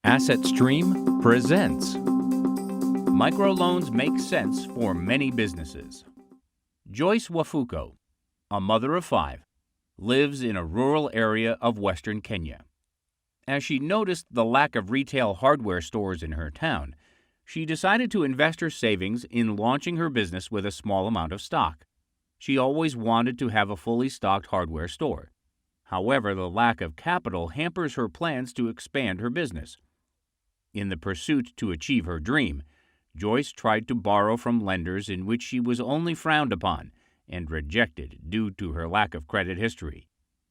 AssetStream presents Microloans Make Sense for Many Businesses. Joyce Wafuko, a mother of 5, lives in a rural area of western Kenya. As she noticed the lack of retail hardware stores in her town, she decided to invest her savings in launching her business with a small amount of stock. She always wanted to have a fully stocked hardware store. However, the lack of capital hampers her plans to expand her business. In the pursuit to achieve her dream, Joyce tried to borrow from lenders in which she was only frowned upon and rejected due to her lack of credit history.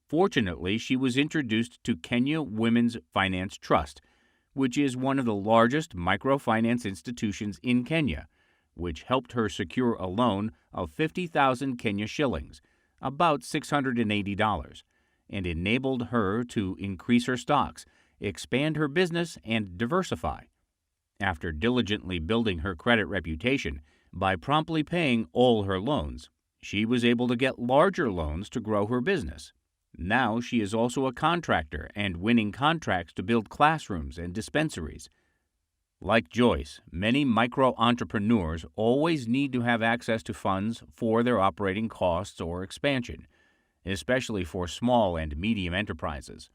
Fortunately, she was introduced to Kenya Women's Finance Trust, which is one of the largest microfinance institutions in Kenya, which helped her secure a loan of 50,000 Kenya shillings, about $680, and enabled her to increase her stocks, expand her business, and diversify. After diligently building her credit reputation by promptly paying all her loans, she was able to get larger loans to grow her business. Now she is also a contractor and winning contracts to build classrooms and dispensaries. Like Joyce, many micro-entrepreneurs always need to have access to funds for their operating costs or expansion, especially for small and medium enterprises.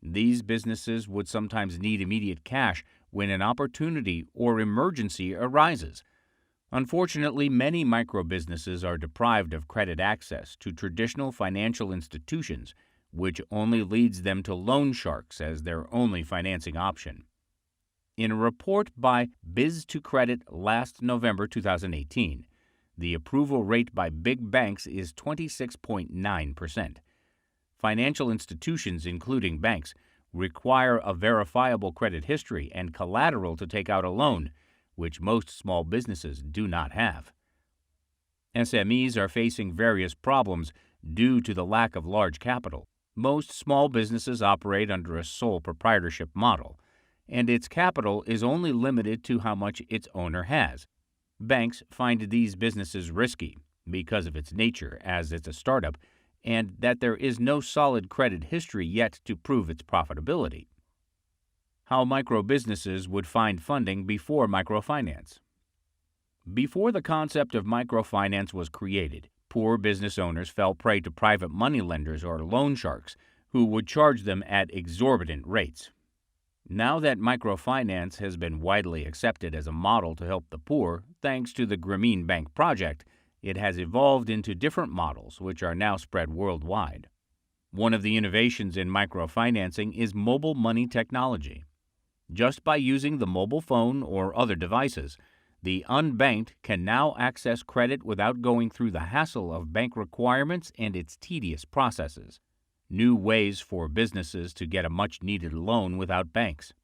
These businesses would sometimes need immediate cash when an opportunity or emergency arises. Unfortunately, many micro-businesses are deprived of credit access to traditional financial institutions, which only leads them to loan sharks as their only financing option. In a report by Biz2Credit last November 2018, the approval rate by big banks is 26.9%. Financial institutions, including banks, require a verifiable credit history and collateral to take out a loan, which most small businesses do not have. SMEs are facing various problems due to the lack of large capital. Most small businesses operate under a sole proprietorship model, and its capital is only limited to how much its owner has. Banks find these businesses risky because of its nature as it's a startup, and that there is no solid credit history yet to prove its profitability. How micro-businesses would find funding before microfinance. Before the concept of microfinance was created, poor business owners fell prey to private money lenders or loan sharks who would charge them at exorbitant rates. Now that microfinance has been widely accepted as a model to help the poor, thanks to the Grameen Bank project, it has evolved into different models which are now spread worldwide. One of the innovations in microfinancing is mobile money technology. Just by using the mobile phone or other devices, the unbanked can now access credit without going through the hassle of bank requirements and its tedious processes. New ways for businesses to get a much-needed loan without banks.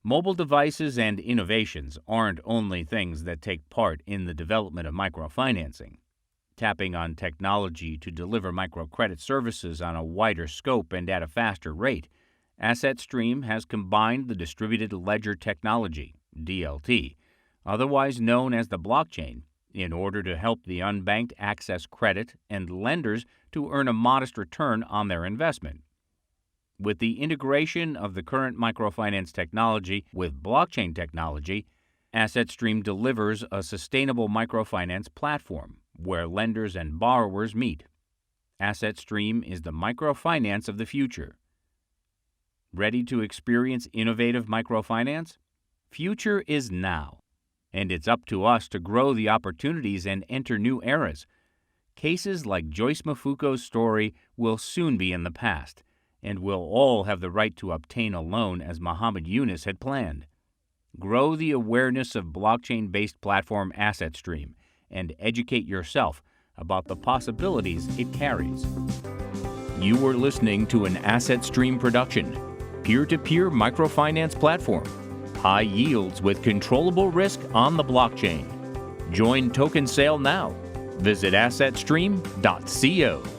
Mobile devices and innovations aren't only things that take part in the development of microfinancing. Tapping on technology to deliver microcredit services on a wider scope and at a faster rate, AssetStream has combined the distributed ledger technology, DLT, otherwise known as the blockchain, in order to help the unbanked access credit and lenders to earn a modest return on their investment. With the integration of the current microfinance technology with blockchain technology, AssetStream delivers a sustainable microfinance platform where lenders and borrowers meet. AssetStream is the microfinance of the future. Ready to experience innovative microfinance? Future is now, and it's up to us to grow the opportunities and enter new eras. Cases like Joyce Mafuko's story will soon be in the past, and we'll all have the right to obtain a loan as Muhammad Yunus had planned. Grow the awareness of blockchain-based platform AssetStream and educate yourself about the possibilities it carries. You were listening to an AssetStream production, peer-to-peer microfinance platform, high yields with controllable risk on the blockchain. Join token sale now. Visit AssetStream.co.